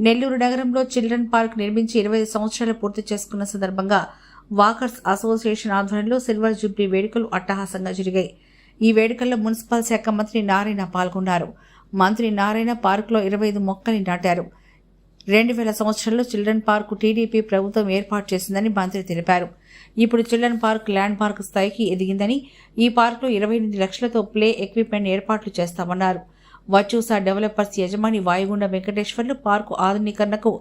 నెల్లూరు నగరంలో children park నిర్మించి 25 సంవత్సరాలు పూర్తి చేసుకున్న సందర్భంగా వాకర్స్ అసోసియేషన్ ఆధ్వర్యంలో సిల్వర్ జూబ్లీ వేడుకలు అట్టహాసంగా జరిగాయి. ఈ వేడుకల్లో మున్సిపల్ శాఖ మంత్రి నారాయణ పాల్గొన్నారు. మంత్రి నారాయణ పార్కులో 25 మొక్కలు నాటారు. 2000 సంవత్సరంలో చిల్డ్రన్ పార్కు టీడీపీ ప్రభుత్వం ఏర్పాటు చేసిందని మంత్రి తెలిపారు. ఇప్పుడు చిల్డ్రన్ పార్క్ ల్యాండ్ పార్క్ స్థాయికి ఎదిగిందని, ఈ పార్కులో 28 లక్షలతో ప్లే ఎక్విప్మెంట్ ఏర్పాట్లు చేస్తామన్నారు. వచూసా డెవలపర్స్ యజమాని వాయుగుండ వెంకటేశ్వర్లు పార్కు ఆధునీకరణకు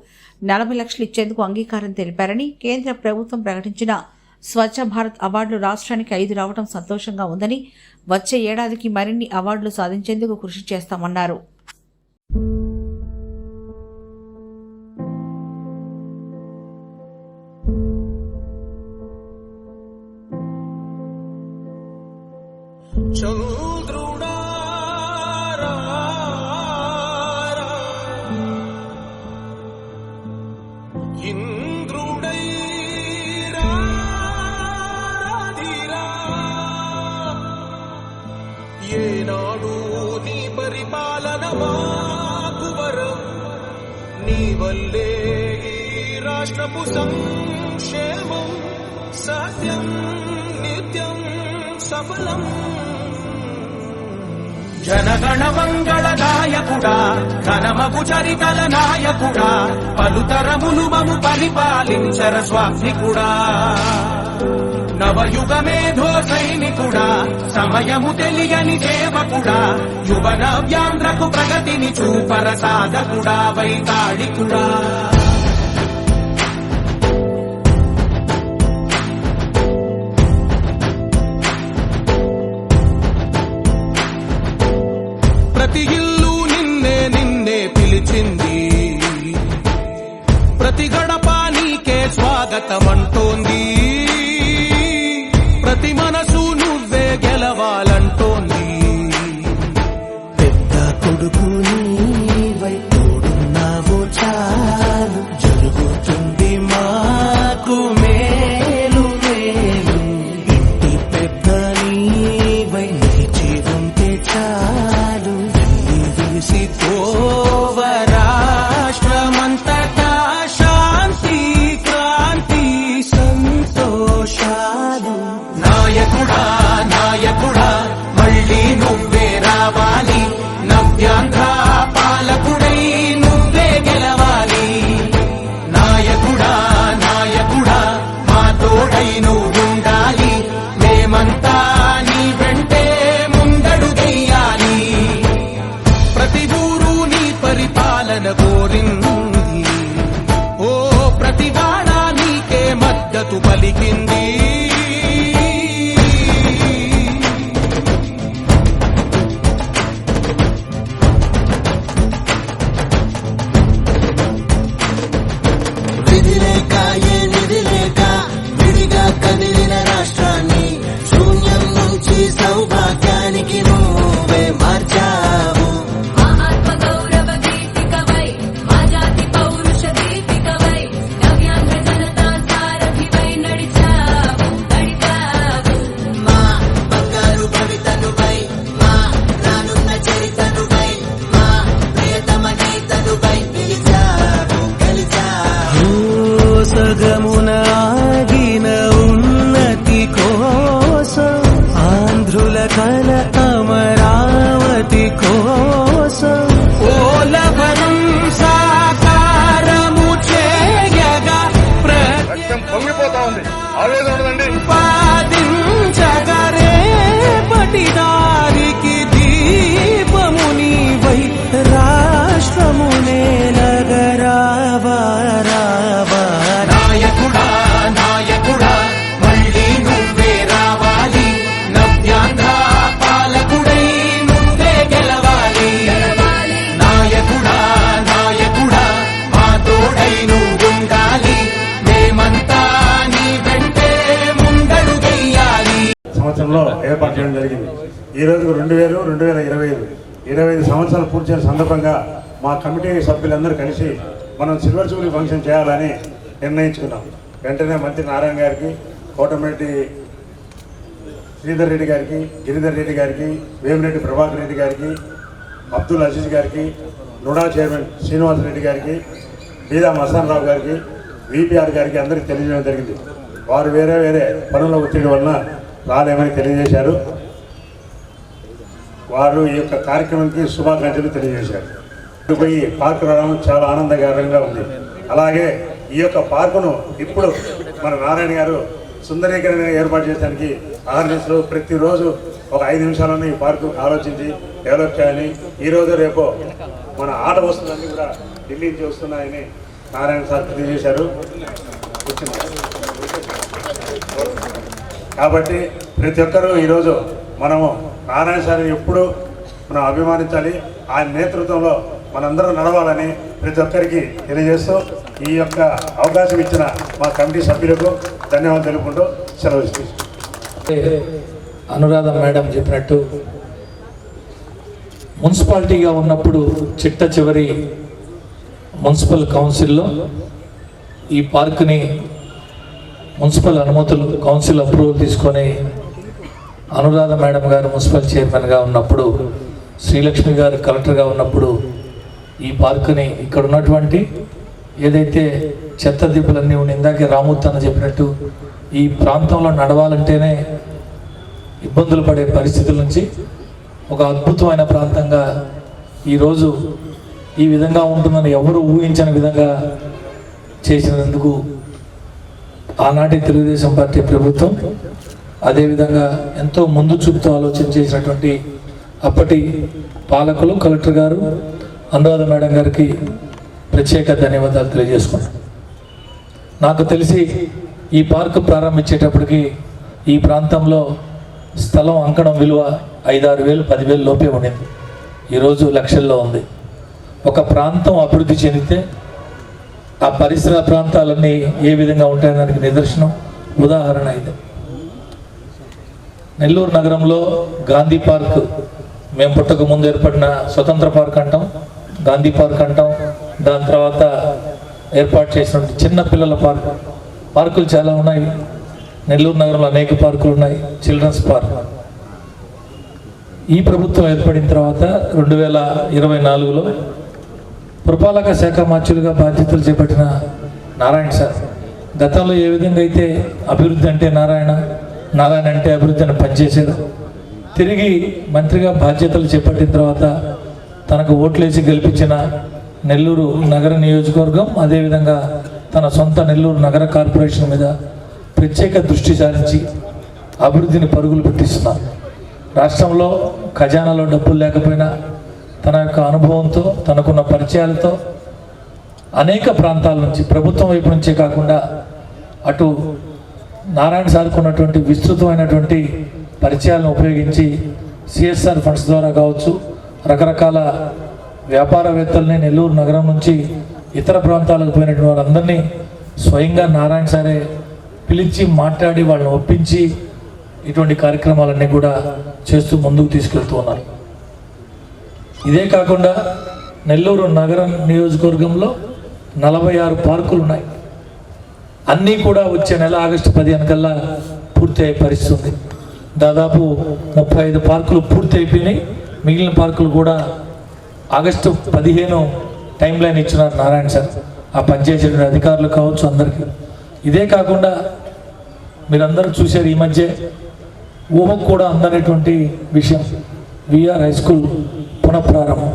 40 లక్షలు ఇచ్చేందుకు అంగీకారం తెలిపారని, కేంద్ర ప్రభుత్వం ప్రకటించిన స్వచ్ఛ భారత్ అవార్డులు రాష్ట్రానికి 5 రావడం సంతోషంగా ఉందని, వచ్చే ఏడాదికి మరిన్ని అవార్డులు సాధించేందుకు కృషి చేస్తామన్నారు. ఏనాడు నీ పరిపాలన మాకు వరం, నీ వల్లే ఈ రాష్ట్రపు సంక్షేమం సత్యం నిత్యం సఫలం. జనగణ మంగళ నాయకుడా, ఘనమగు చరితల నాయకుడా, పలుతరములు మము పరిపాలించర స్వామికుడా. నవయుగ మేధో సైనికుడా, సమయము తెలియని సేవకుడా, యువన వ్యాంధ్రకు ప్రగతిని చూపర సాధకుడా, వైతాళికుడా. ప్రతి ఇల్లు నిన్నే నిన్నే పిలిచింది, ప్రతి గడప నీకే స్వాగతమంటోంది, ప్రతి మనసు నువ్వే గెలవాలంటోంది. పెద్ద కొడుకు నీవై తోడున్నావు చాలు, జరుగుతుంది మాకు మేలు మేలు. ఇంటి పెద్ద నీవై నిలిచి ఉంటే చాలు, వెలిసి పోవ రాష్ట్రమంతటా శాంతి క్రాంతి సంతోషాలు. నాయకుడా నాయకుడా మళ్ళీ నువ్వే రావాలి, నవ్యాంధ్ర పాలకుడై నువ్వే గెలవాలి. నాయకుడా నాయకుడా మా తోడై నువ్వుండాలి, మేమంతా నీ వెంటే ముందడుగెయ్యాలి. ప్రతి ఊరు నీ పరిపాలన కోరింది, ఓ ప్రతి వాడ నీకే మద్దతు పలికింది. విధిలేక ఏ నిధిలేక విడిగా కదిలిన రాష్ట్రాన్ని శూన్యం నుంచి సౌభాగ్యానికి నువ్వే మార్చావు. మా ఆత్మ గౌరవ గీతికవై, మా జాతి పౌరుష దీపికవై, నవ్యాంధ్ర జనతా సారథివై నడిచావు నడిచావు. మా బంగారు భవితనువై, మా రానున్న చరితనువై, మా ప్రియతమ నేతనువై పిలిచావు గెలిచావు. సగమున ఆగిన ఉన్నతి కోసం, ఆంధ్రుల కల అమరావతి కోసం, ఓలభరం సాకారము చేయగా పొంగిపోతా ఉంది, ఆవేదన ఉండదండి. ప్రతిపాదించగరే పటిదారికి దీపము నీవై రాష్ట్రమునే నగరావా రావా. నాయకుడా నాయకుడా మళ్ళీ నువ్వే రావాలి, నవ్యాంధ్ర పాలకుడై నువ్వే గెలవాలి. నాయకుడా నాయకుడా మా తోడై నువ్వుండాలి, మేమంతా నీ వెంటే ముందడుగెయ్యాలి. సంవత్సరంలో ఏర్పాటు చేయడం జరిగింది. ఈ రోజు 2025 సంవత్సరాలు పూర్తి చేసిన సందర్భంగా మా కమిటీ సభ్యులందరూ కలిసి మనం సిల్వర్ జూబ్లీ ఫంక్షన్ చేయాలని నిర్ణయించుకున్నాం. వెంటనే మంత్రి నారాయణ గారికి, కోటమిరెడ్డి శ్రీధర్ రెడ్డి గారికి, గిరిధర్ రెడ్డి గారికి, వేమిరెడ్డి ప్రభాకర్ రెడ్డి గారికి, అబ్దుల్ అజీజ్ గారికి, నుడా చైర్మన్ శ్రీనివాస్ రెడ్డి గారికి, బీదా మస్తాన్ రావు గారికి, విపిఆర్ గారికి అందరికీ తెలియజేయడం జరిగింది. వారు వేరే వేరే పనుల ఒత్తిడి వలన రాలేమని తెలియజేశారు. వారు ఈ యొక్క కార్యక్రమానికి శుభాకాంక్షలు తెలియజేశారు. పోయి పార్కు రావడం చాలా ఆనందకరంగా ఉంది. అలాగే ఈ యొక్క పార్కును ఇప్పుడు మన నారాయణ గారు సుందరీకరణ ఏర్పాటు చేయడానికి ఆర్గనైజ్లో ప్రతిరోజు ఒక 5 నిమిషాలను ఈ పార్కు ఆలోచించి డెవలప్ చేయాలని, ఈరోజు రేపు మన ఆట వస్తువులన్నీ కూడా ఢిల్లీ నుంచి వస్తున్నాయని నారాయణ సార్ తెలియజేశారు. కాబట్టి ప్రతి ఒక్కరూ ఈరోజు మనము నారాయణ సార్ని ఎప్పుడు మనం అభిమానించాలి. ఆయన నేతృత్వంలో మనందరం నడవాలని ప్రతి ఒక్కరికి తెలియజేస్తూ ఈ యొక్క అవకాశం ఇచ్చిన మా కమిటీ సభ్యులకు ధన్యవాదాలు తెలుపుకుంటూ సెలవు ఇస్తున్నాను. అనురాధ మేడం చెప్పినట్టు మున్సిపాలిటీగా ఉన్నప్పుడు చిట్ట చివరి మున్సిపల్ కౌన్సిల్లో ఈ పార్కుని మున్సిపల్ అనుమతులు కౌన్సిల్ అప్రూవల్ తీసుకొని అనురాధ మేడం గారు మున్సిపల్ చైర్మన్గా ఉన్నప్పుడు, శ్రీలక్ష్మి గారు కలెక్టర్గా ఉన్నప్పుడు ఈ పార్కుని ఇక్కడ ఉన్నటువంటి ఏదైతే చెత్త దిబ్బలన్నీ ఉండి, ఇందాకే రామూర్తి అన్న చెప్పినట్టు ఈ ప్రాంతంలో నడవాలంటేనే ఇబ్బందులు పడే పరిస్థితుల నుంచి ఒక అద్భుతమైన ప్రాంతంగా ఈరోజు ఈ విధంగా ఉంటుందని ఎవరు ఊహించని విధంగా చేసినందుకు ఆనాటి తెలుగుదేశం పార్టీ ప్రభుత్వం, అదేవిధంగా ఎంతో ముందు చూపుతూ ఆలోచన చేసినటువంటి అప్పటి పాలకులు, కలెక్టర్ గారు, అనురాధ మేడం గారికి ప్రత్యేక ధన్యవాదాలు తెలియజేసుకున్నాను. నాకు తెలిసి ఈ పార్కు ప్రారంభించేటప్పటికి ఈ ప్రాంతంలో స్థలం అంకణం విలువ 5-6 వేలు 10,000 లోపే ఉండింది. ఈరోజు లక్షల్లో ఉంది. ఒక ప్రాంతం అభివృద్ధి చెందితే ఆ పరిసర ప్రాంతాలన్నీ ఏ విధంగా ఉంటాయో దానికి నిదర్శనం, ఉదాహరణ ఇది. నెల్లూరు నగరంలో గాంధీ పార్క్ మేము పుట్టక ముందు ఏర్పడిన స్వతంత్ర పార్క్ అంటాం, గాంధీ పార్క్ అంటాం. దాని తర్వాత ఏర్పాటు చేసినటువంటి చిన్న పిల్లల పార్కులు చాలా ఉన్నాయి. నెల్లూరు నగరంలో అనేక పార్కులు ఉన్నాయి. చిల్డ్రన్స్ పార్క్ ఈ ప్రభుత్వం ఏర్పడిన తర్వాత 2024లో పురపాలక శాఖ మార్చులుగా బాధ్యతలు చేపట్టిన నారాయణ సార్ గతంలో ఏ విధంగా అయితే అభివృద్ధి అంటే నారాయణ అంటే అభివృద్ధి అని పనిచేశారు. తిరిగి మంత్రిగా బాధ్యతలు చేపట్టిన తర్వాత తనకు ఓట్లేసి గెలిపించిన నెల్లూరు నగర నియోజకవర్గం, అదేవిధంగా తన సొంత నెల్లూరు నగర కార్పొరేషన్ మీద ప్రత్యేక దృష్టి సారించి అభివృద్ధిని పరుగులు పెట్టిస్తున్నారు. రాష్ట్రంలో ఖజానాలో డబ్బులు లేకపోయినా తన యొక్క అనుభవంతో, తనకున్న పరిచయాలతో అనేక ప్రాంతాల నుంచి, ప్రభుత్వం వైపు నుంచే కాకుండా అటు నారాయణ సార్కు ఉన్నటువంటి విస్తృతమైనటువంటి పరిచయాలను ఉపయోగించి సిఎస్ఆర్ ఫండ్స్ ద్వారా కావచ్చు, రకరకాల వ్యాపారవేత్తల్ని నెల్లూరు నగరం నుంచి ఇతర ప్రాంతాలకు పోయినటువంటి వారందరినీ స్వయంగా నారాయణ సారే పిలిచి మాట్లాడి వాళ్ళని ఒప్పించి ఇటువంటి కార్యక్రమాలన్నీ కూడా చేస్తూ ముందుకు తీసుకెళ్తూ ఉన్నారు. ఇదే కాకుండా నెల్లూరు నగర నియోజకవర్గంలో 46 పార్కులు ఉన్నాయి. అన్నీ కూడా వచ్చే నెల ఆగస్టు 15 కల్లా పూర్తి అయ్యే పరిస్థితి ఉంది. దాదాపు 35 పార్కులు పూర్తి అయిపోయినాయి. మిగిలిన పార్కులు కూడా ఆగస్టు 15 టైం లైన్ ఇచ్చినారు నారాయణ సార్, ఆ పనిచేసే అధికారులు కావచ్చు అందరికీ. ఇదే కాకుండా మీరందరూ చూశారు ఈ మధ్య ఊహకు కూడా అందనేటువంటి విషయం, విఆర్ హై స్కూల్ పునఃప్రారంభం.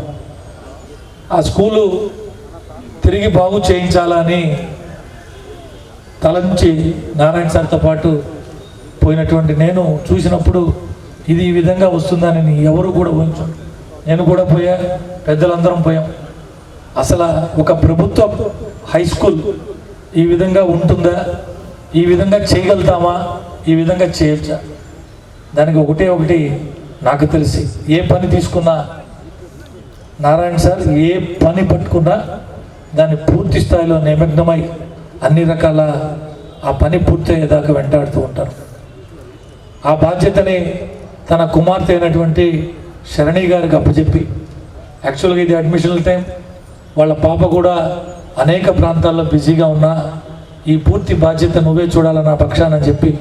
ఆ స్కూలు తిరిగి బాగు చేయించాలని తలంచి నారాయణ సార్తో పాటు పోయినటువంటి నేను చూసినప్పుడు ఇది ఈ విధంగా వస్తుందని ఎవరు కూడా ఊహించు. నేను కూడా పోయా, పెద్దలందరం పోయాం. అసలు ఒక ప్రభుత్వ హై స్కూల్ ఈ విధంగా ఉంటుందా, ఈ విధంగా చేయగలుగుతామా, ఈ విధంగా చేయొచ్చా? దానికి ఒకటి నాకు తెలిసి ఏ పని తీసుకున్నా నారాయణ సార్ ఏ పని పట్టుకున్నా దాన్ని పూర్తి స్థాయిలో నిమగ్నమై అన్ని రకాల ఆ పని పూర్తయ్యేదాకా వెంటాడుతూ ఉంటారు. ఆ బాధ్యతని తన కుమార్తె అయినటువంటి శరణి గారికి అప్పచెప్పి, యాక్చువల్గా ఇది అడ్మిషనల్ టైం, వాళ్ళ పాప కూడా అనేక ప్రాంతాల్లో బిజీగా ఉన్నా ఈ పూర్తి బాధ్యత నువ్వే చూడాలన్న పక్షానని చెప్పి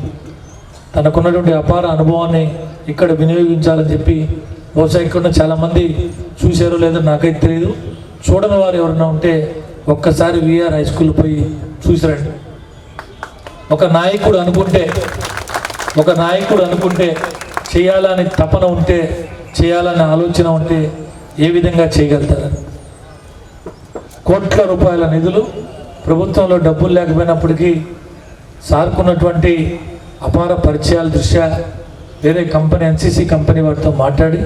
తనకున్నటువంటి అపార అనుభవాన్ని ఇక్కడ వినియోగించాలని చెప్పి, బహుశా ఇక్కడ చాలామంది చూశారో లేదో నాకైతే తెలియదు, చూడని వారు ఎవరైనా ఉంటే ఒక్కసారి విఆర్ హై స్కూల్ పోయి చూసిరండి. ఒక నాయకుడు అనుకుంటే చేయాలని తపన ఉంటే, చేయాలనే ఆలోచన ఉంటే ఏ విధంగా చేయగలుగుతారు? కోట్ల రూపాయల నిధులు ప్రభుత్వంలో డబ్బులు లేకపోయినప్పటికీ సార్కున్నటువంటి అపార పరిచయాల దృష్ట్యా వేరే కంపెనీ, ఎన్సీసీ కంపెనీ వారితో మాట్లాడి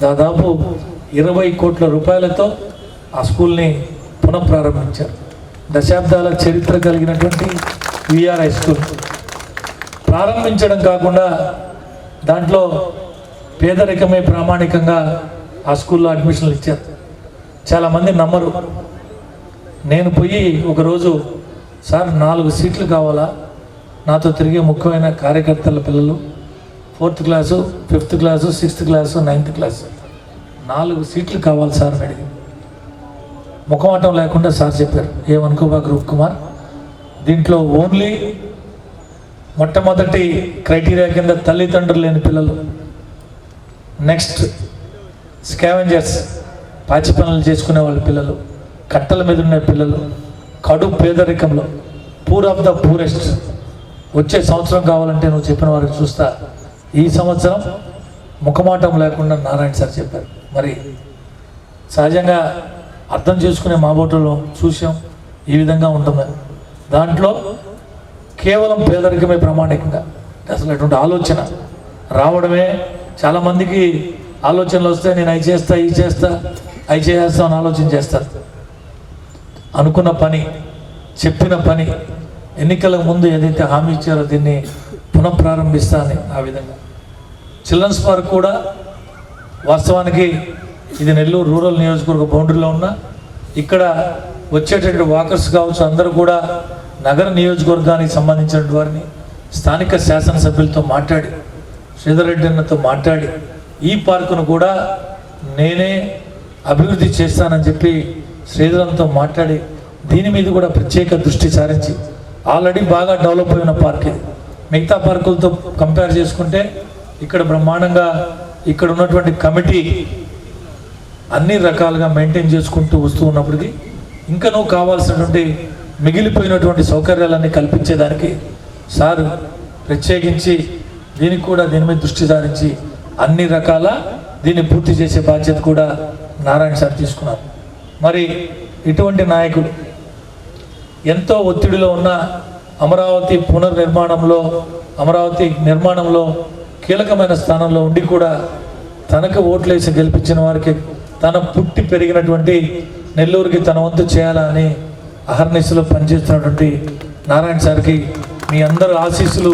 దాదాపు 20 కోట్ల రూపాయలతో ఆ స్కూల్ని పునఃప్రారంభించారు. దశాబ్దాల చరిత్ర కలిగినటువంటి విఆర్ హై స్కూల్ ప్రారంభించడం కాకుండా దాంట్లో పేదరికమే ప్రామాణికంగా ఆ స్కూల్లో అడ్మిషన్లు ఇచ్చారు. చాలామంది నమ్మరు. నేను పోయి ఒకరోజు, సార్ 4 సీట్లు కావాలా, నాతో తిరిగే ముఖ్యమైన కార్యకర్తల పిల్లలు 4th class, 5th class, 6th class, 9th class 4 సీట్లు కావాలి సార్ అని అడిగింది. ముఖమాటం లేకుండా సార్ చెప్పారు, ఏమనుకోబాకు రూప్కుమార్, దీంట్లో ఓన్లీ మొట్టమొదటి క్రైటీరియా కింద తల్లిదండ్రులు లేని పిల్లలు, నెక్స్ట్ స్కావెంజర్స్, పాచి పనులు చేసుకునే వాళ్ళ పిల్లలు, కట్టల మీద ఉన్న పిల్లలు, కడు పేదరికంలో, పూర్ ఆఫ్ ద పూరెస్ట్. వచ్చే సంవత్సరం కావాలంటే నువ్వు చెప్పిన వారికి చూస్తా. ఈ సంవత్సరం ముఖమాటం లేకుండా నారాయణ సార్ చెప్పారు. మరి సహజంగా అర్థం చేసుకునే మాబోటలో చూసాం ఈ విధంగా ఉంటుందని. దాంట్లో కేవలం పేదరికమే ప్రామాణికంగా, అసలు అటువంటి ఆలోచన రావడమే. చాలామందికి ఆలోచనలు వస్తే నేను అవి చేస్తా, ఇవి చేస్తా, అవి చేస్తా అని ఆలోచన చేస్తారు. అనుకున్న పని, చెప్పిన పని, ఎన్నికలకు ముందు ఏదైతే హామీ ఇచ్చారో దీన్ని పునఃప్రారంభిస్తా అని ఆ విధంగా. చిల్డ్రన్స్ పార్క్ కూడా వాస్తవానికి ఇది నెల్లూరు రూరల్ నియోజకవర్గ బౌండరీలో ఉన్న, ఇక్కడ వచ్చేటటువంటి వాకర్స్ కావచ్చు అందరూ కూడా నగర నియోజకవర్గానికి సంబంధించిన వారిని స్థానిక శాసనసభ్యులతో మాట్లాడి, శ్రీధర్ రెడ్డి అన్నతో మాట్లాడి ఈ పార్కును కూడా నేనే అభివృద్ధి చేస్తానని చెప్పి శ్రీధరంతో మాట్లాడి దీని మీద కూడా ప్రత్యేక దృష్టి సారించి ఆల్రెడీ బాగా డెవలప్ అయిన పార్క్ ఇది. మిగతా పార్కులతో కంపేర్ చేసుకుంటే ఇక్కడ బ్రహ్మాండంగా ఇక్కడ ఉన్నటువంటి కమిటీ అన్ని రకాలుగా మెయింటైన్ చేసుకుంటూ వస్తూ ఉన్నప్పటికీ ఇంకా నువ్వు కావాల్సినటువంటి మిగిలిపోయినటువంటి సౌకర్యాలన్నీ కల్పించేదానికి సార్ ప్రత్యేకించి దీనికి కూడా దీని మీద దృష్టి సారించి అన్ని రకాల దీన్ని పూర్తి చేసే బాధ్యత కూడా నారాయణ సార్ తీసుకున్నారు. మరి ఇటువంటి నాయకులు ఎంతో ఒత్తిడిలో ఉన్న అమరావతి నిర్మాణంలో కీలకమైన స్థానంలో ఉండి కూడా తనకు ఓట్లేసి గెలిపించిన వారికి తన పుట్టి పెరిగినటువంటి నెల్లూరుకి తన వంతు చేయాలని అహర్నిశలో పనిచేస్తున్నటువంటి నారాయణ సార్కి మీ అందరూ ఆశీస్సులు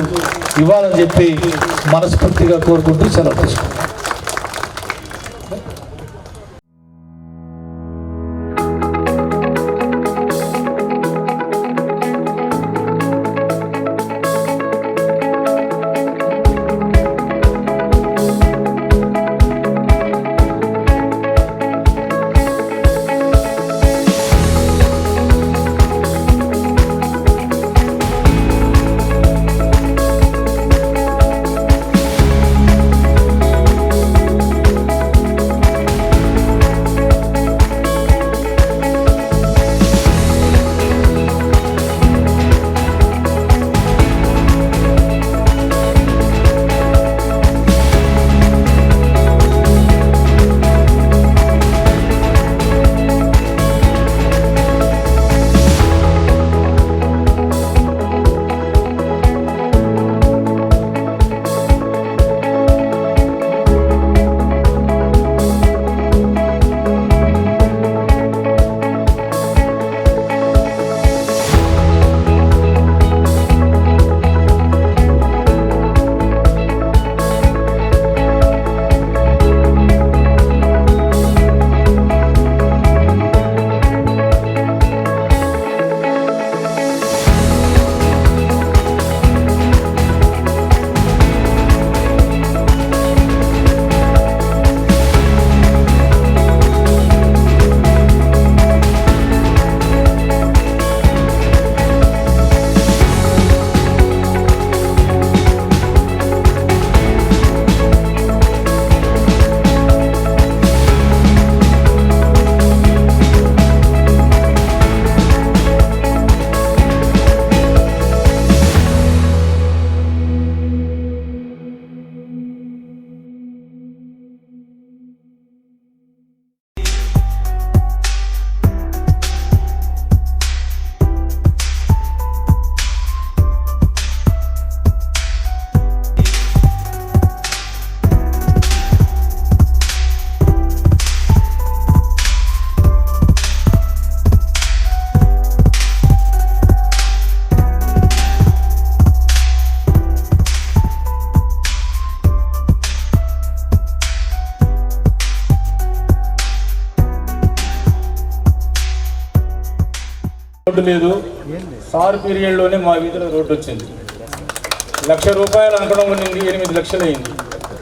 ఇవ్వాలని చెప్పి మనస్ఫూర్తిగా కోరుకుంటూ సెలవు తీసుకుంటాం. రోడ్డు లేదు. సార్ పీరియడ్లోనే మా వీధిలో రోడ్డు వచ్చింది. 1,00,000 రూపాయలు అనుకోవడం ఉండింది, 8 లక్షలు అయింది.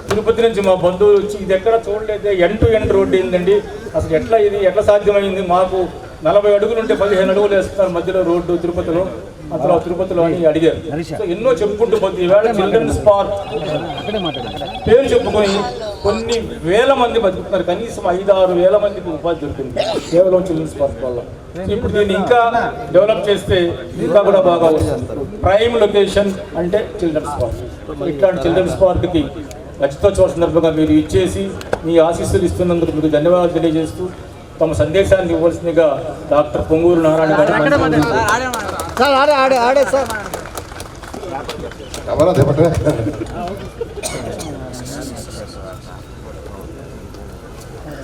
తిరుపతి నుంచి మా బంధువులు వచ్చి ఇది ఎక్కడ చూడలేదే, ఎండ్ టు ఎండ్ రోడ్డు ఏందండి, అసలు ఎట్లా సాధ్యమైంది, మాకు 40 అడుగులు ఉంటే 15 అడుగులు వేస్తున్నారు మధ్యలో రోడ్డు తిరుపతిలో అని అడిగారు. సో ఎన్నో చెప్పుకుంటూ పోతే ఈవేళ చిల్డ్రన్స్ పార్క్ పేరు చెప్పుకొని కొన్ని వేల మంది బతుకుతున్నారు. కనీసం 5-6 వేల మందికి ఉపాధి దొరికింది కేవలం చిల్డ్రన్స్ పార్క్ వల్ల. ఇప్పుడు దీన్ని ఇంకా డెవలప్ చేస్తే ఇంకా కూడా బాగా వస్తుంది. ప్రైమ్ లొకేషన్ అంటే చిల్డ్రన్స్ పార్క్. ఇట్లాంటి చిల్డ్రన్స్ పార్క్కి రజతోత్సవ సందర్భంగా మీరు ఇచ్చేసి మీ ఆశీస్సులు ఇస్తున్నందుకు మీకు ధన్యవాదాలు తెలియజేస్తూ తమ సందేశాన్ని ఇవ్వాల్సిందిగా డాక్టర్ పొంగూరు నారాయణ గారు.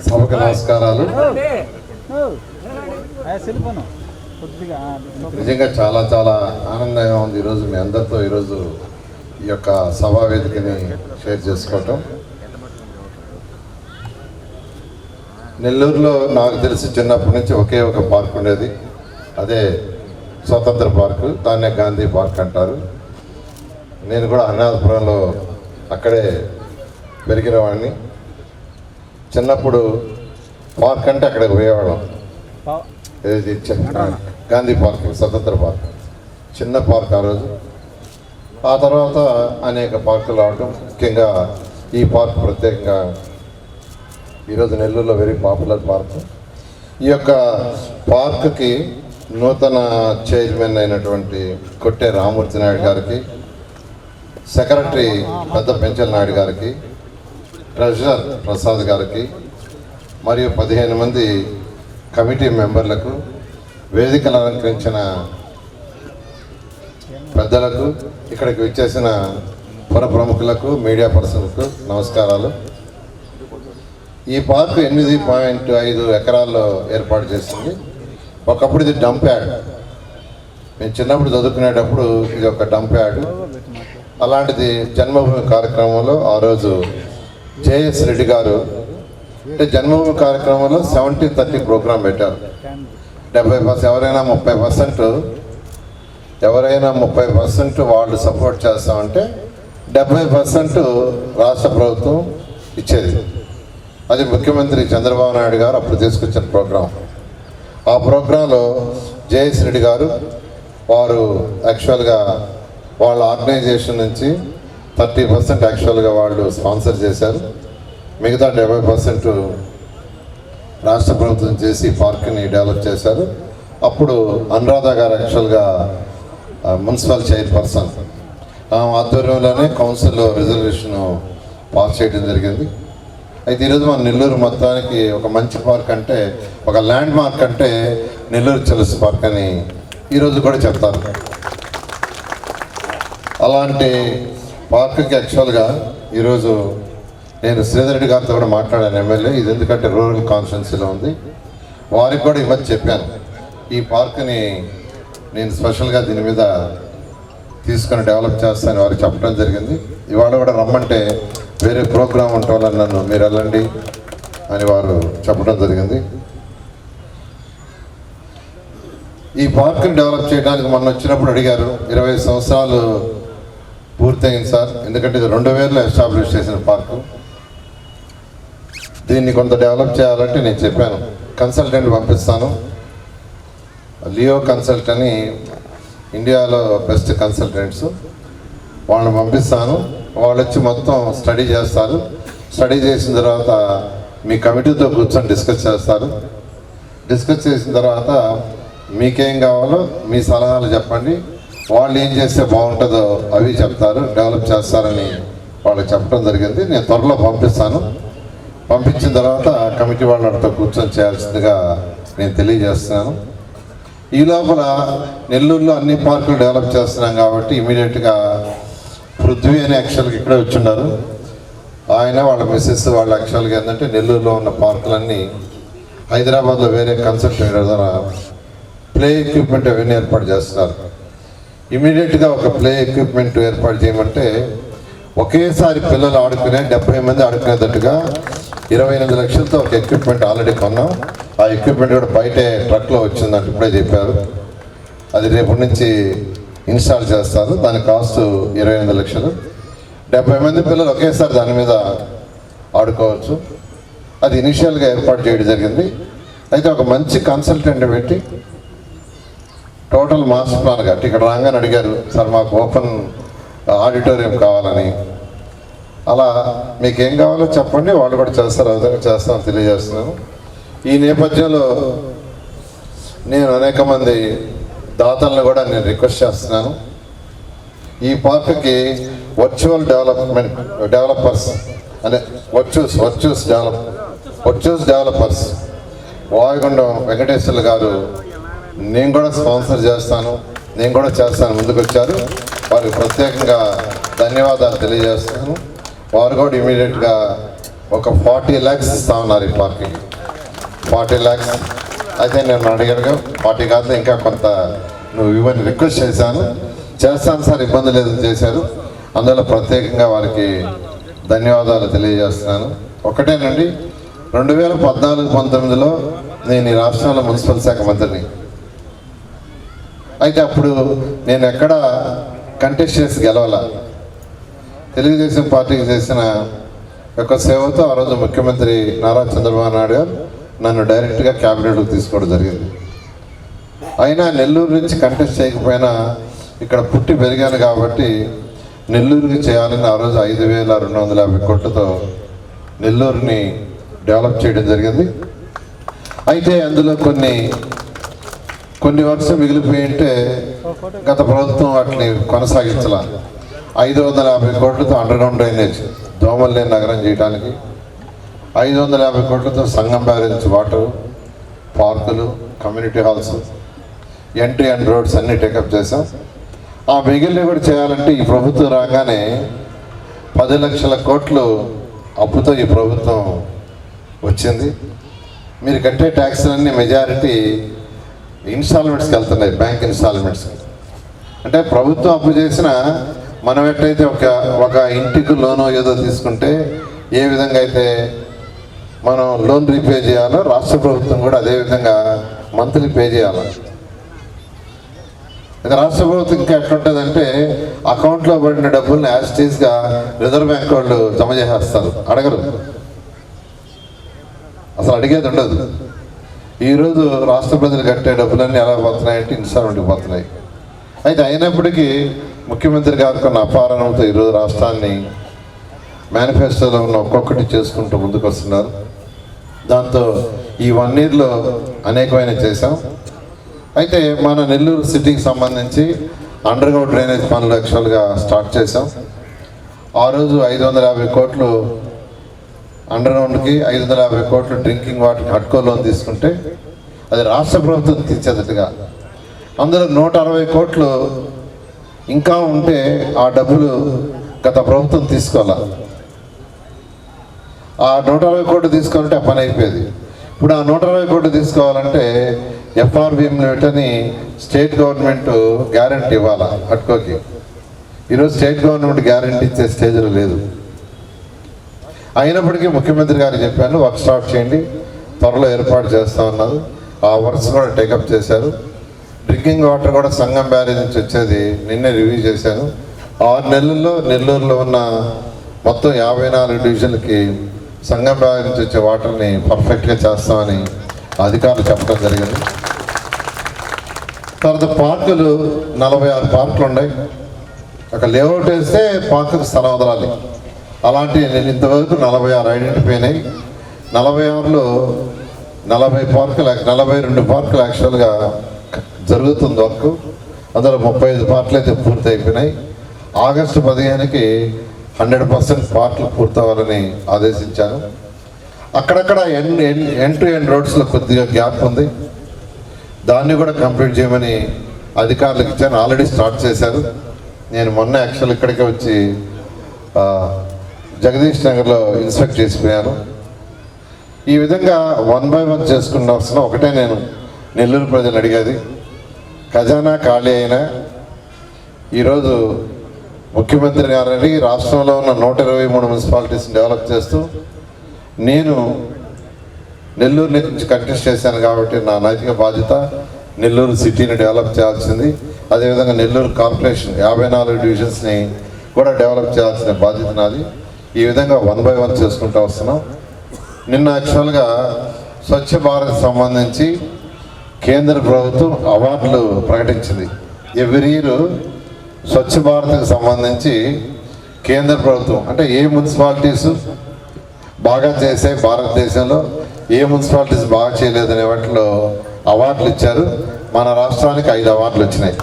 సభకు నమస్కారాలు. నిజంగా చాలా చాలా ఆనందంగా ఉంది ఈరోజు మీ అందరితో ఈరోజు ఈ యొక్క సభా వేదికని షేర్ చేసుకోవటం. నెల్లూరులో నాకు తెలిసి చిన్నప్పటి నుంచి ఒకే ఒక పార్క్ ఉండేది, అదే స్వతంత్ర పార్కు, దాన్నే గాంధీ పార్క్ అంటారు. నేను కూడా అనాథపురంలో అక్కడే పెరిగిన వాడిని. చిన్నప్పుడు పార్క్ అంటే అక్కడికి పోయేవాళ్ళం. ఇది గాంధీ పార్క్, స్వతంత్ర పార్క్, చిన్న పార్క్ ఆ రోజు. ఆ తర్వాత అనేక పార్కులు రావడం, ముఖ్యంగా ఈ పార్క్ ప్రత్యేకంగా ఈరోజు నెల్లూరులో వెరీ పాపులర్ పార్క్. ఈ యొక్క పార్క్కి నూతన చైర్మన్ అయినటువంటి కొట్టే రామూర్తి నాయుడు గారికి, సెక్రటరీ పెద్ద పెంచల్ నాయుడు గారికి, ట్రెజరర్ ప్రసాద్ గారికి, మరియు 15 మంది కమిటీ మెంబర్లకు, వేదికలు అలంకరించిన పెద్దలకు, ఇక్కడికి వచ్చేసిన పుర ప్రముఖులకు, మీడియా పర్సన్లకు నమస్కారాలు. ఈ పార్కు 8.5 ఎకరాల్లో ఏర్పాటు చేసింది. ఒకప్పుడు ఇది డంప్ యార్డ్. మేము చిన్నప్పుడు చదువుకునేటప్పుడు ఇది ఒక డంప్ యార్డ్. అలాంటిది జన్మభూమి కార్యక్రమంలో ఆ రోజు జేఎస్ రెడ్డి గారు అంటే జన్మభూమి కార్యక్రమంలో 70-30 ప్రోగ్రాం పెట్టారు. 70% ఎవరైనా 30% వాళ్ళు సపోర్ట్ చేస్తామంటే 70% రాష్ట్ర ప్రభుత్వం ఇచ్చేది. అది ముఖ్యమంత్రి చంద్రబాబు నాయుడు గారు అప్పుడు తీసుకొచ్చిన ప్రోగ్రాం. ఆ ప్రోగ్రాంలో జేఎస్ రెడ్డి గారు వారు యాక్చువల్గా వాళ్ళ ఆర్గనైజేషన్ నుంచి 30% యాక్చువల్గా వాళ్ళు స్పాన్సర్ చేశారు. మిగతా 70% రాష్ట్ర ప్రభుత్వం చేసి పార్క్ని డెవలప్ చేశారు. అప్పుడు అనురాధ గారు యాక్చువల్గా మున్సిపల్ చైర్పర్సన్, ఆధ్వర్యంలోనే కౌన్సిల్లో రిజర్వేషన్ పాస్ చేయడం జరిగింది. అయితే ఈరోజు మన నెల్లూరు మొత్తానికి ఒక మంచి పార్క్ అంటే, ఒక ల్యాండ్ మార్క్ అంటే నెల్లూరు చిల్డ్రన్స్ పార్క్ అని ఈరోజు కూడా చెప్తారు. అలాంటి పార్క్కి యాక్చువల్గా ఈరోజు నేను శ్రీధర్ రెడ్డి గారితో కూడా మాట్లాడాను, ఎమ్మెల్యే. ఇది ఎందుకంటే రూరల్ కాన్స్టిట్యున్సీలో ఉంది. వారికి కూడా ఈ మధ్య చెప్పాను, ఈ పార్క్ని నేను స్పెషల్గా దీని మీద తీసుకొని డెవలప్ చేస్తానని వారికి చెప్పడం జరిగింది. ఇవాళ కూడా రమ్మంటే వేరే ప్రోగ్రాం ఉంటాం నన్ను మీరు వెళ్ళండి అని వారు చెప్పడం జరిగింది. ఈ పార్క్ని డెవలప్ చేయడానికి మొన్న వచ్చినప్పుడు అడిగారు, 20 సంవత్సరాలు పూర్తయింది సార్, ఎందుకంటే ఇది 2000లో ఎస్టాబ్లిష్ చేసిన పార్కు. దీన్ని కొంత డెవలప్ చేయాలంటే నేను చెప్పాను, కన్సల్టెంట్ పంపిస్తాను, లియో కన్సల్ట్ అని ఇండియాలో బెస్ట్ కన్సల్టెంట్స్, వాళ్ళని పంపిస్తాను. వాళ్ళు వచ్చి మొత్తం స్టడీ చేస్తారు. స్టడీ చేసిన తర్వాత మీ కమిటీతో కూర్చొని డిస్కస్ చేస్తారు. డిస్కస్ చేసిన తర్వాత మీకేం కావాలో మీ సలహాలు చెప్పండి, వాళ్ళు ఏం చేస్తే బాగుంటుందో అవి చెప్తారు, డెవలప్ చేస్తారని వాళ్ళకి చెప్పడం జరిగింది. నేను త్వరలో పంపిస్తాను. పంపించిన తర్వాత కమిటీ వాళ్ళతో కూర్చొని చేయాల్సిందిగా నేను తెలియజేస్తున్నాను. ఈ లోపల నెల్లూరులో అన్ని పార్కులు డెవలప్ చేస్తున్నాం కాబట్టి ఇమీడియట్గా పృథ్వీ అనే యాక్చువల్గా ఇక్కడే వచ్చిన్నారు. ఆయన వాళ్ళ మిస్సెస్ వాళ్ళు యాక్చువల్గా ఏంటంటే నెల్లూరులో ఉన్న పార్కులన్నీ హైదరాబాద్లో వేరే కన్సల్టెంట్ ద్వారా ప్లే ఎక్విప్మెంట్ అవన్నీ ఏర్పాటు చేస్తున్నారు. ఇమీడియట్గా ఒక ప్లే ఎక్విప్మెంట్ ఏర్పాటు చేయమంటే ఒకేసారి పిల్లలు ఆడుకునే 70 మంది ఆడుకునేటట్టుగా 28 లక్షలతో ఒక ఎక్విప్మెంట్ ఆల్రెడీ కొన్నాం. ఆ ఎక్విప్మెంట్ కూడా బయటే ట్రక్లో వచ్చిందంటే ఇప్పుడే చెప్పారు. అది రేపటి నుంచి ఇన్స్టాల్ చేస్తారు. దాని కాస్ట్ 28 లక్షలు. 70 మంది పిల్లలు ఒకేసారి దాని మీద ఆడుకోవచ్చు. అది ఇనిషియల్గా ఏర్పాటు చేయడం జరిగింది. అయితే ఒక మంచి కన్సల్టెంట్ పెట్టి టోటల్ మాస్టర్ ప్లాన్ కట్టి ఇక్కడ రాగానే అడిగారు, సార్ మాకు ఓపెన్ ఆడిటోరియం కావాలని. అలా మీకు ఏం కావాలో చెప్పండి, వాళ్ళు కూడా చేస్తారు, ఆ విధంగా చేస్తామని తెలియజేస్తున్నాను. ఈ నేపథ్యంలో నేను అనేక మంది దాతలను కూడా నేను రిక్వెస్ట్ చేస్తున్నాను. ఈ పార్క్కి వర్చువల్ డెవలపర్స్ అనే వర్చువస్ డెవలపర్స్ వాయుగుండం వెంకటేశ్వర్లు గారు నేను కూడా స్పాన్సర్ చేస్తాను, నేను కూడా చేస్తాను ముందుకు వచ్చారు. వారికి ప్రత్యేకంగా ధన్యవాదాలు తెలియజేస్తున్నాను. వారు కూడా ఇమీడియట్గా ఒక 40 lakhs ఇస్తా ఉన్నారు ఈ పార్క్కి. 40 lakhs అయితే నేను అడిగాను, 40 కాదు ఇంకా కొంత నువ్వు ఇవన్నీ రిక్వెస్ట్ చేస్తాను సార్, ఇబ్బంది లేదని చేశారు. అందువల్ల ప్రత్యేకంగా వారికి ధన్యవాదాలు తెలియజేస్తున్నాను. ఒకటేనండి, 2014-19లో నేను ఈ రాష్ట్రంలో మున్సిపల్ శాఖ మంత్రిని. అయితే అప్పుడు నేను ఎక్కడ కంటెస్ట్ చేసి గెలవాల. తెలుగుదేశం పార్టీకి చేసిన యొక్క సేవతో ఆ రోజు ముఖ్యమంత్రి నారా చంద్రబాబు నాయుడు గారు నన్ను డైరెక్ట్గా క్యాబినెట్కి తీసుకోవడం జరిగింది. అయినా నెల్లూరు నుంచి కంటెస్ట్ చేయకపోయినా ఇక్కడ పుట్టి పెరిగాను కాబట్టి నెల్లూరుకి చేయాలని ఆ రోజు 5,250 కోట్లతో నెల్లూరుని డెవలప్ చేయడం జరిగింది. అయితే అందులో కొన్ని వర్షం మిగిలిపోయి ఉంటే గత ప్రభుత్వం వాటిని కొనసాగించాల. 550 కోట్లతో అండర్గ్రౌండ్ డ్రైనేజ్ దోమల్లేని నగరం చేయడానికి, 550 కోట్లతో సంగం బ్యారేజ్ వాటర్, పార్కులు, community halls, entry and roads అన్నీ టేకప్ చేశాం. ఆ మిగిలినవి కూడా చేయాలంటే ఈ ప్రభుత్వం రాగానే 10 లక్షల కోట్లు అప్పుతో ఈ ప్రభుత్వం వచ్చింది. మీరు కట్టే ట్యాక్స్లన్నీ మెజారిటీ ఇన్స్టాల్మెంట్స్కి వెళ్తున్నాయి, బ్యాంక్ ఇన్స్టాల్మెంట్స్కి. అంటే ప్రభుత్వం అప్పు చేసిన మనం ఎట్లయితే ఒక ఇంటికి లోనో ఏదో తీసుకుంటే ఏ విధంగా అయితే మనం లోన్ రీపే చేయాలో రాష్ట్ర ప్రభుత్వం కూడా అదేవిధంగా మంత్లీ పే చేయాలి. ఇక రాష్ట్ర ప్రభుత్వం ఇంకా ఎట్లుంటుందంటే అకౌంట్లో పడిన డబ్బుల్ని యాజిటీస్గా రిజర్వ్ బ్యాంక్ వాళ్ళు జమ చేసేస్తారు, అడగరు, అసలు అడిగేది ఉండదు. ఈరోజు రాష్ట్ర ప్రజలు కట్టే డబ్బులన్నీ ఎలా పోతున్నాయంటే ఇన్స్టాల్మెంట్కి పోతున్నాయి. అయితే అయినప్పటికీ ముఖ్యమంత్రి గారు కొన్ని అపారణంతో ఈరోజు రాష్ట్రాన్ని మేనిఫెస్టోలో ఉన్న ఒక్కొక్కటి చేసుకుంటూ ముందుకు వస్తున్నారు. దాంతో ఈ 1 yearలో అనేకమైన చేశాం. అయితే మన నెల్లూరు సిటీకి సంబంధించి అండర్గ్రౌండ్ డ్రైనేజ్ పనులు యాక్చువల్గా స్టార్ట్ చేశాం. ఆ రోజు 550 కోట్లు అండర్గ్రౌండ్కి, 550 కోట్లు డ్రింకింగ్ వాటర్కి హడ్కో లోన్ తీసుకుంటే అది రాష్ట్ర ప్రభుత్వం తీర్చేదట్టుగా. అందులో 160 కోట్లు ఇంకా ఉంటే ఆ డబ్బులు గత ప్రభుత్వం తీసుకోవాలి. ఆ 160 కోట్లు తీసుకోవాలంటే ఆ పని అయిపోయేది. ఇప్పుడు ఆ 160 కోట్లు తీసుకోవాలంటే FRBM పెట్టని స్టేట్ గవర్నమెంట్ గ్యారంటీ ఇవ్వాలి హడ్కోకి. ఈరోజు స్టేట్ గవర్నమెంట్ గ్యారంటీ ఇచ్చే స్టేజ్లో లేదు. అయినప్పటికీ ముఖ్యమంత్రి గారు చెప్పాను, వర్క్ స్టార్ట్ చేయండి, త్వరలో ఏర్పాటు చేస్తా ఉన్నారు. ఆ వర్క్స్ కూడా టేకప్ చేశారు. డ్రింకింగ్ వాటర్ కూడా సంగం బ్యారేజ్ నుంచి వచ్చేది నిన్నే రివ్యూ చేశాను. 6 నెలల్లో నెల్లూరులో ఉన్న మొత్తం 54 డివిజన్లకి సంగం బ్యారేజ్ నుంచి వచ్చే వాటర్ని పర్ఫెక్ట్గా చేస్తామని అధికారులు చెప్పడం జరిగింది. తర్వాత పార్కులు 46 పార్కులు ఉన్నాయి. ఒక లేఅవుట్ వేస్తే పార్కుకు స్థలం వదలాలి. అలాంటి నేను ఇంతవరకు 46 ఐడెంటిఫై అయినాయి. 46లో 42 పార్కులు యాక్చువల్గా జరుగుతుంది వర్క్. అందులో 35 పార్కులు అయితే పూర్తి అయిపోయినాయి. ఆగస్టు 15కి 100% పార్కులు పూర్తవ్వాలని ఆదేశించాను. అక్కడక్కడ ఎండ్ టు ఎండ్ రోడ్స్లో కొద్దిగా గ్యాప్ ఉంది, దాన్ని కూడా కంప్లీట్ చేయమని అధికారులకు ఇచ్చాను. ఆల్రెడీ స్టార్ట్ చేశారు. నేను మొన్న యాక్చువల్ ఇక్కడికే వచ్చి జగదీష్ నగర్లో ఇన్స్పెక్ట్ చేసిపోయాను. ఈ విధంగా 1 by 1 చేసుకున్న అవసరం. ఒకటే నేను నెల్లూరు ప్రజలు అడిగేది, ఖజానా ఖాళీ అయినా ఈరోజు ముఖ్యమంత్రి గారిని రాష్ట్రంలో ఉన్న 123 మున్సిపాలిటీస్ని డెవలప్ చేస్తూ నేను నెల్లూరు నుంచి కంటెస్ట్ చేశాను కాబట్టి నా నైతిక బాధ్యత నెల్లూరు సిటీని డెవలప్ చేయాల్సింది, అదేవిధంగా నెల్లూరు కార్పొరేషన్ 54 డివిజన్స్ని కూడా డెవలప్ చేయాల్సిన బాధ్యత నాది. ఈ విధంగా 1 by 1 చేసుకుంటూ వస్తున్నాం. నిన్న యాక్చువల్గా స్వచ్ఛ భారత్ సంబంధించి కేంద్ర ప్రభుత్వం అవార్డులు ప్రకటించింది. ఎవ్రీ ఇయర్ స్వచ్ఛ భారత్కి సంబంధించి కేంద్ర ప్రభుత్వం అంటే ఏ మున్సిపాలిటీస్ బాగా చేసే భారతదేశంలో ఏ మున్సిపాలిటీస్ బాగా చేయలేదనే వాటిలో అవార్డులు ఇచ్చారు. మన రాష్ట్రానికి 5 అవార్డులు వచ్చినాయి.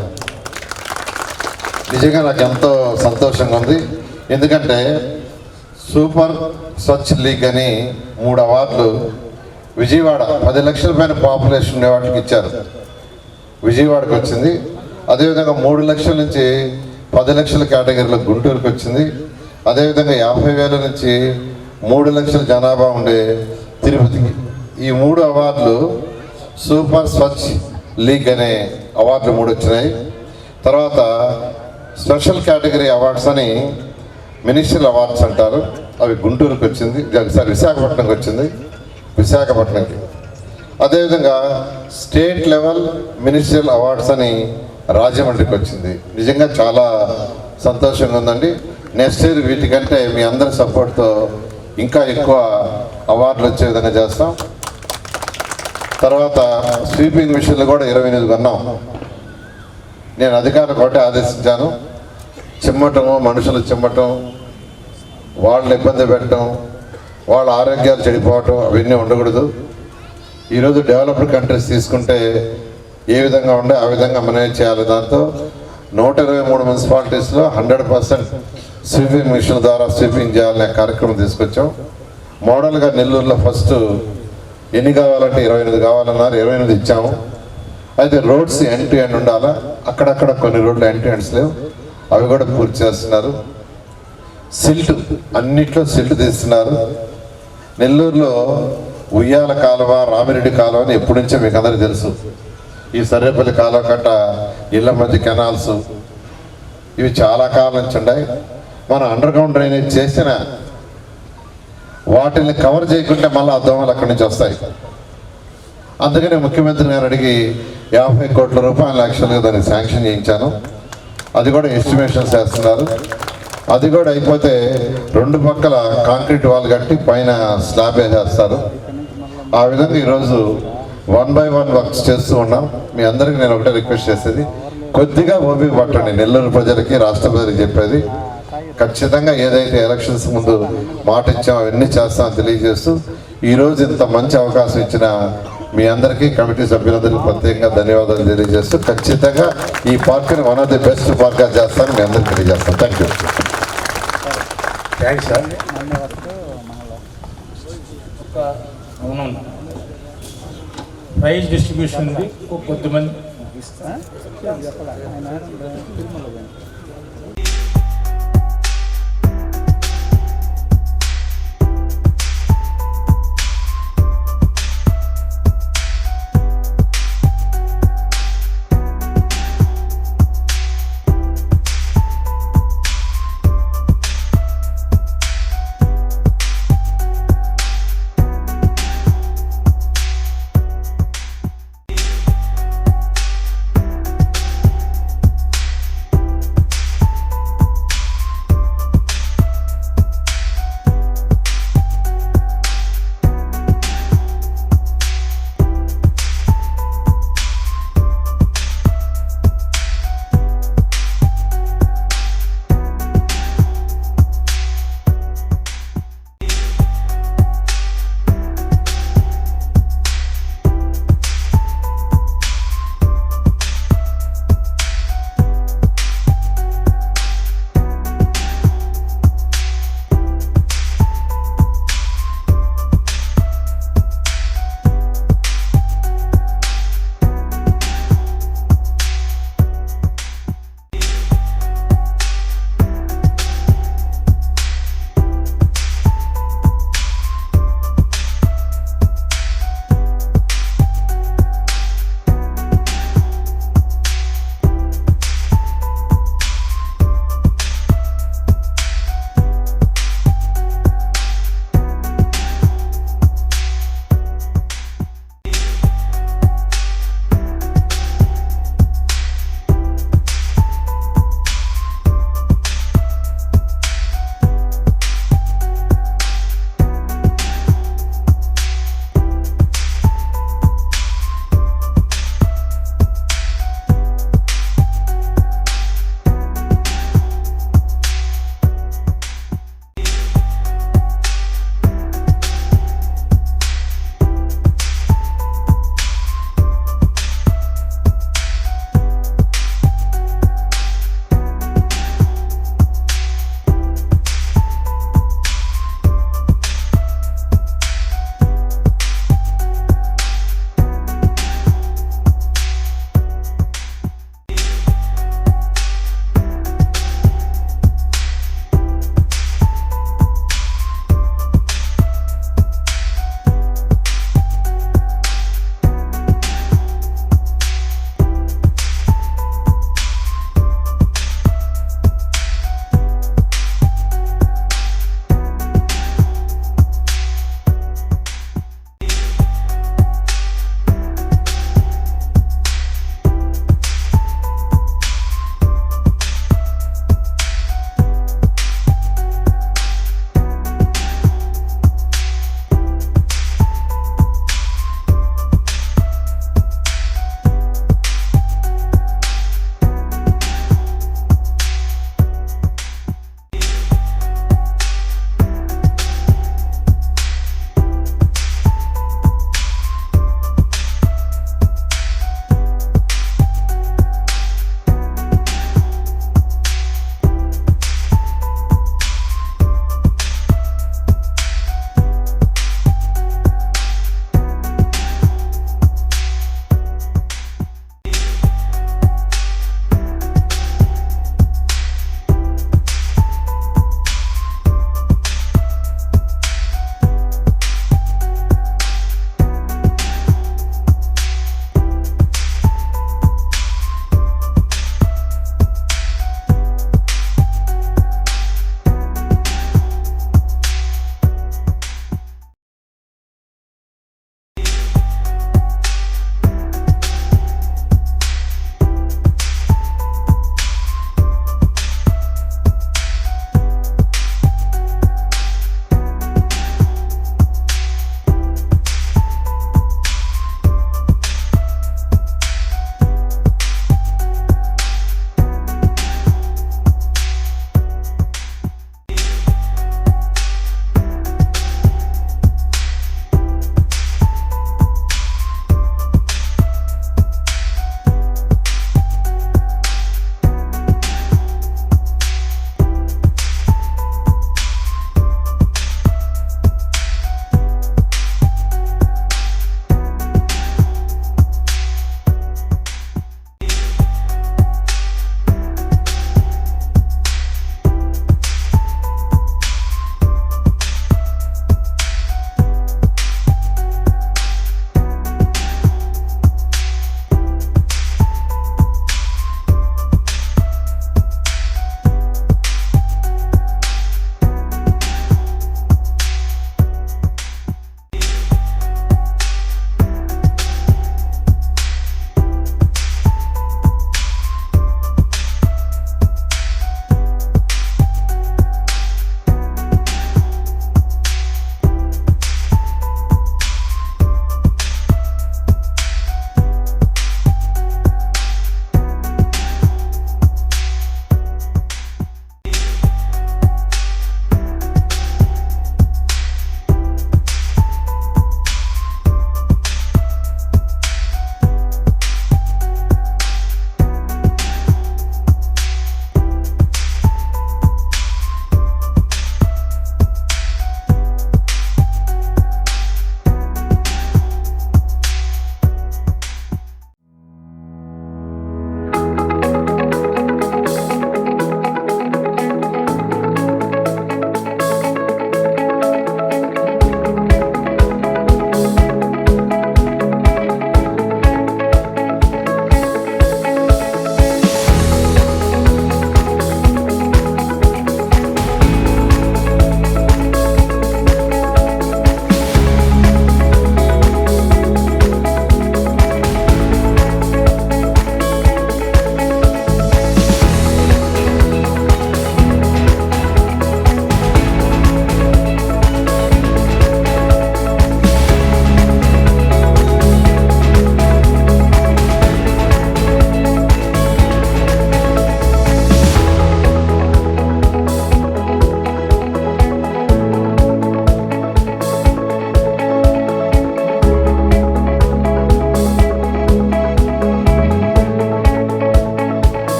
నిజంగా నాకు ఎంతో సంతోషంగా ఉంది. ఎందుకంటే సూపర్ స్వచ్ఛ లీగ్ అని 3 అవార్డులు విజయవాడ 10 లక్షల పైన పాపులేషన్ ఉండే వాటికి ఇచ్చారు. విజయవాడకు వచ్చింది. అదేవిధంగా 3 లక్షల నుంచి 10 లక్షల కేటగిరీలో గుంటూరుకు వచ్చింది. అదేవిధంగా 50,000 నుంచి 3 లక్షల జనాభా ఉండే తిరుపతికి. ఈ 3 అవార్డులు సూపర్ స్వచ్ఛ లీగ్ అనే అవార్డులు 3 వచ్చినాయి. తర్వాత స్పెషల్ కేటగిరీ అవార్డ్స్ అని మినిస్ట్రియల్ అవార్డ్స్ అంటారు, అవి గుంటూరుకు వచ్చింది, విశాఖపట్నంకి వచ్చింది, విశాఖపట్నంకి. అదేవిధంగా స్టేట్ లెవెల్ మినిస్ట్రియల్ అవార్డ్స్ అని రాజమండ్రికి వచ్చింది. నిజంగా చాలా సంతోషంగా ఉందండి. నెక్స్ట్ ఇయర్ వీటికంటే మీ అందరి సపోర్ట్తో ఇంకా ఎక్కువ అవార్డులు వచ్చే విధంగా చేస్తాం. తర్వాత స్వీపింగ్ మిషన్లు కూడా 28 కొన్నాం. నేను అధికారులకు ఒకటే ఆదేశించాను, చిమ్మటము, మనుషులు చిమ్మటం, వాళ్ళని ఇబ్బంది పెట్టడం, వాళ్ళ ఆరోగ్యాలు చెడిపోవటం అవన్నీ ఉండకూడదు. ఈరోజు డెవలప్డ్ కంట్రీస్ తీసుకుంటే ఏ విధంగా ఉండే ఆ విధంగా మేనేజ్ చేయాలి. దాంతో 123 మున్సిపాలిటీస్లో 100% స్వీపింగ్ మిషన్ ద్వారా స్వీపింగ్ చేయాలనే కార్యక్రమం తీసుకొచ్చాం. మోడల్గా నెల్లూరులో ఫస్ట్ ఎన్ని కావాలంటే 28 కావాలన్నారు, 28 ఇచ్చాము. అయితే రోడ్స్ ఎండ్ టు ఎండ్ ఉండాలా, అక్కడక్కడ కొన్ని రోడ్లు ఎండ్ టు ఎండ్స్ లేవు, అవి కూడా పూర్తి చేస్తున్నారు. సిల్ట్ అన్నిట్లో సిల్ట్ తీస్తున్నారు. నెల్లూరులో ఉయ్యాల కాలువ, రామిరెడ్డి కాలువ అని ఎప్పటి నుంచో మీకు అందరికీ తెలుసు. ఈ సర్రేపల్లి కాలువ కట్ట, ఇళ్ల మధ్య కెనాల్స్, ఇవి చాలా కాలం నుంచి ఉన్నాయి. మనం అండర్ గ్రౌండ్ డ్రైనేజ్ చేసిన వాటిని కవర్ చేయకుంటే మళ్ళీ ఆ దోమలు అక్కడి నుంచి వస్తాయి. అందుకనే ముఖ్యమంత్రి గారు అడిగి 50 కోట్ల రూపాయలు యాక్చువల్గా దాన్ని శాంక్షన్ చేయించాను. అది కూడా ఎస్టిమేషన్స్ వేస్తున్నారు. అది కూడా అయిపోతే 2 పక్కల కాంక్రీట్ వాల్ కట్టి పైన స్లాబ్ వేసేస్తారు. ఆ విధంగా ఈరోజు 1 by 1 వర్క్స్ చేస్తూ ఉన్నాం. మీ అందరికీ నేను ఒకటే రిక్వెస్ట్ చేసేది, కొద్దిగా ఓపిక పట్టండి. నెల్లూరు ప్రజలకి, రాష్ట్ర ప్రజలకి చెప్పేది ఖచ్చితంగా ఏదైతే ఎలక్షన్స్ ముందు మాట ఇచ్చామో అవన్నీ చేస్తామని తెలియజేస్తూ, ఈరోజు ఇంత మంచి అవకాశం ఇచ్చిన మీ అందరికీ, కమిటీ సభ్యులందరికీ ప్రత్యేకంగా ధన్యవాదాలు తెలియజేస్తూ, ఖచ్చితంగా ఈ పార్క్ని వన్ ఆఫ్ ది బెస్ట్ పార్క్గా చేస్తాను మీ అందరికీ తెలియజేస్తాను. Thank you. Thanks sir. Prize distribution ఉంది. కొద్దిమంది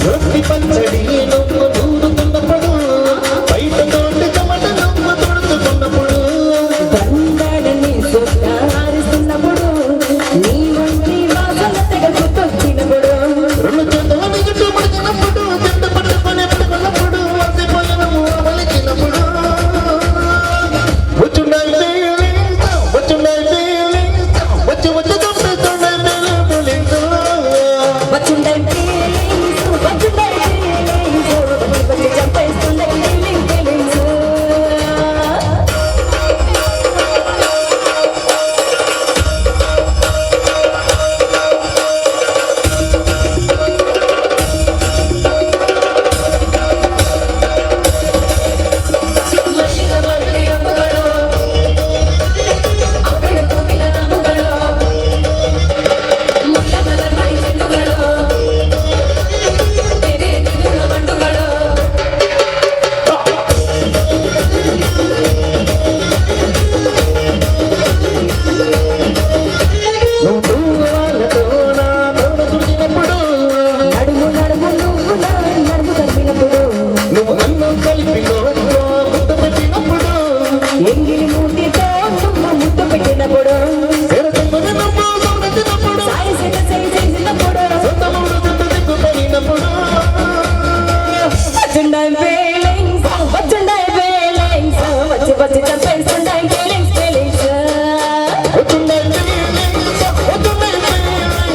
రొట్టి పచ్చడి నువ్వు నూరుతున్నప్పుడు బయట తోటి చెమట నువ్వు తొడుచుకున్నప్పుడు బంగాళని సొట్టారిస్తున్నప్పుడు నీ వంటి వాసన తెగ గుర్తొచ్చినప్పుడు రెండు చేతుల మిగుటు పడుతున్నప్పుడు చెత్త పట్టుకొని పడుకున్నప్పుడు వసిపోయినము అమలికినప్పుడు వచ్చుండాయి ఫీలింగ్స్ వచ్చుండాయి ఫీలింగ్స్ వచ్చి వచ్చి చంపేస్తున్నాయి ఫీలింగ్స్ వచ్చుండే ఫీలింగ్స్ వచ్చుండే ఫీలింగ్స్ వచ్చి చంపేస్తుండే ఫీలింగ్స్ నువ్వు వాళ్ళతో నా నోడు చుట్టినప్పుడు నడుము నడుము నువ్వు నా నడుము తప్పినప్పుడు నువ్వు నన్ను కలిపి నోట్లో ముద్ద పెట్టినప్పుడు ఎంగిలి మూటితో నువ్వు ముద్దు పెట్టినప్పుడు తెరచెంగుని నవ్వు చూడచినప్పుడు సాయి చేసినప్పుడు సొంతముడు చుట్టూ దిక్కుపోయినప్పుడు వచ్చుండే ఫీలింగ్స్ వచ్చుండే ఫీలింగ్స్ వచ్చి వచ్చి చంపేస్తుండే ఫీలింగ్స్ వచ్చుండే ఫీలింగ్స్ వచ్చుండే ఫీలింగ్స్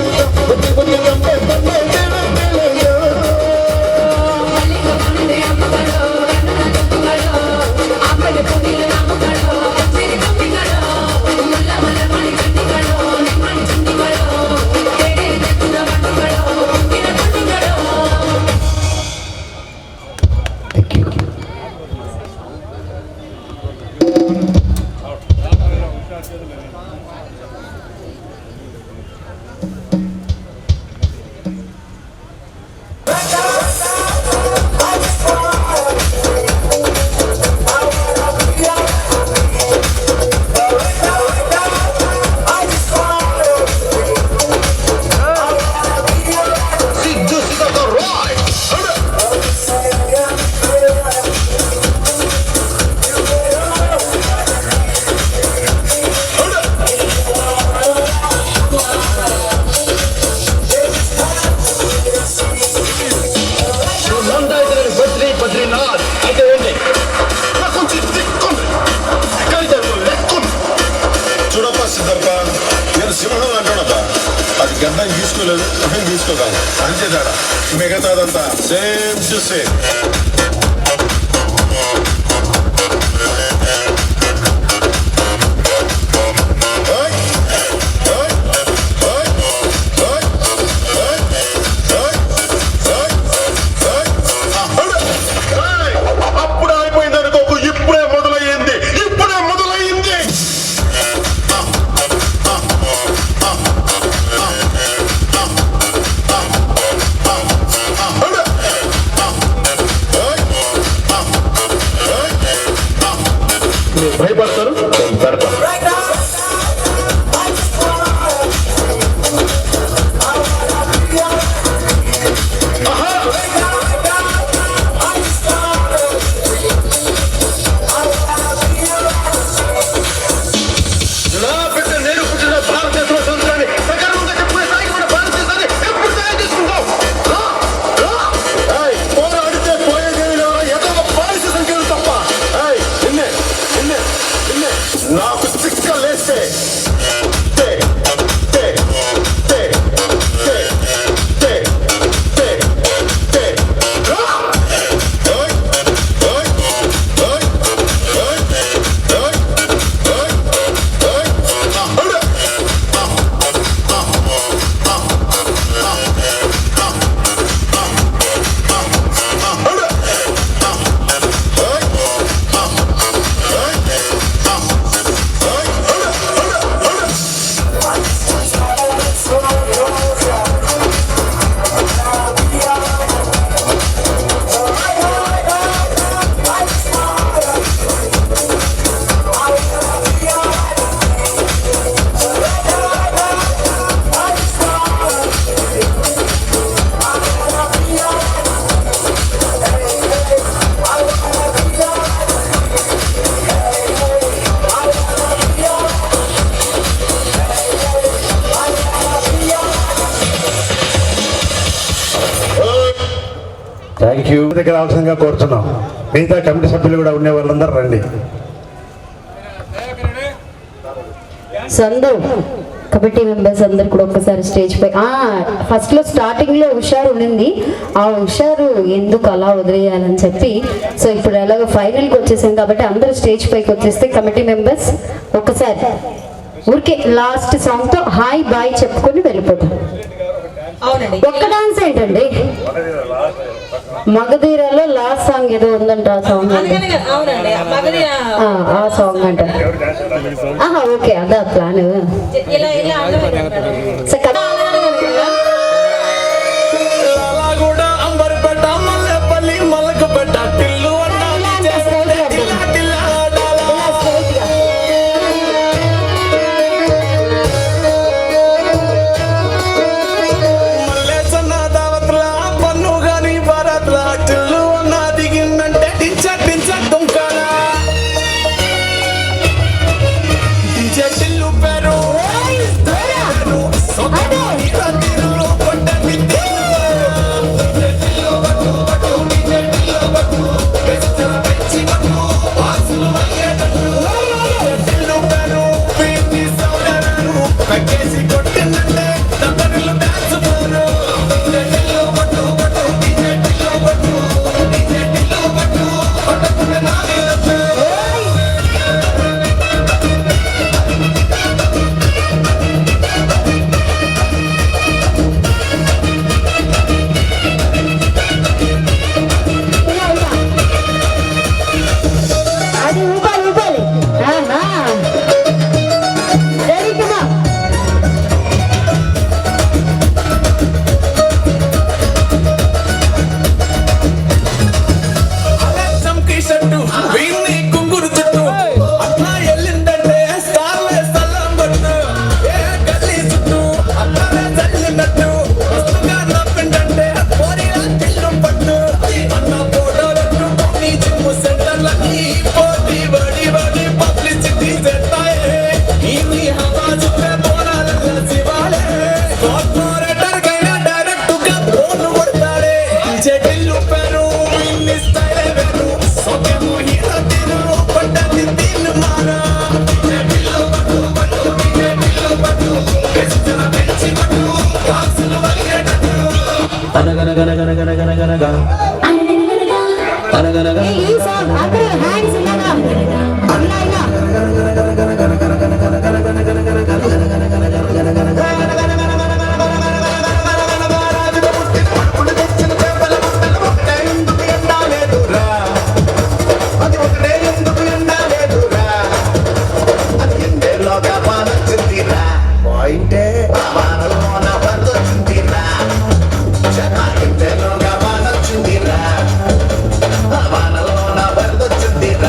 వచ్చి వచ్చి చంపేస్తుండే చూడప్ప సిద్ధప్ప నేను సింహం అంటానబ్బా అది గడ్డం తీసుకోలేదు నేను తీసుకోగలను అంతే తేడా మిగతాదంతా సేమ్ టు సేమ్ అప్పుడు అయిపోయింది అనుకోకు ఇప్పుడే మొదలయ్యింది ఇప్పుడే మొదలయ్యింది థ్యాంక్ యూ. దగ్గర రావాల్సిందిగా కోరుతున్నాం. మిగతా కమిటీ సభ్యులు కూడా ఉండే వాళ్ళందరూ రండి. సందు కమిటీ మెంబర్స్ అందరు కూడా ఒక్కసారి స్టేజ్ పై ఫస్ట్ లో స్టార్టింగ్ లో హుషారు ఉండింది. ఆ హుషారు ఎందుకు అలా వదిలేయాలని చెప్పి సో ఇప్పుడు ఎలాగో ఫైనల్ కి వచ్చేసాం కాబట్టి అందరూ స్టేజ్ పైకి వచ్చేస్తే కమిటీ మెంబర్స్ ఒక్కసారి ఊరికే లాస్ట్ సాంగ్ తో హాయ్ బాయ్ చెప్పుకొని వెళ్ళిపోతాం. ఒక్క డాన్స్ ఏంటండి, మగధీరలో లాస్ట్ సాంగ్ ఏదో ఉందంట. ఆ సాంగ్ ఆ సాంగ్ అంట. ఓకే అదా ప్లాన్. వానలో నా వరదొచ్చిందిరా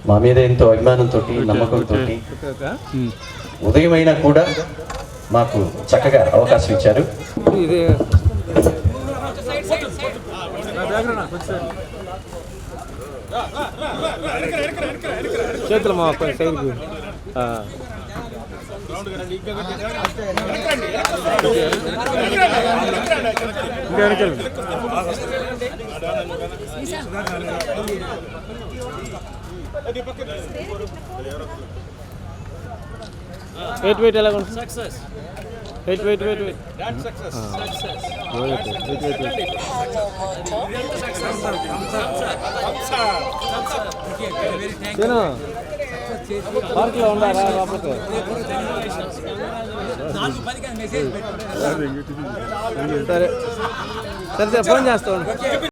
మా మీద ఎంతో అభిమానంతో నమ్మకంతో ఉదయమైనా కూడా మాకు చక్కగా అవకాశం ఇచ్చారు. చేతులు మా సైడ్కి వెయిట్ ఎలా సక్సెస్ వెయిట్ పార్క్లో ఉండారా లోపలికి సరే ఫోన్ చేస్తాను.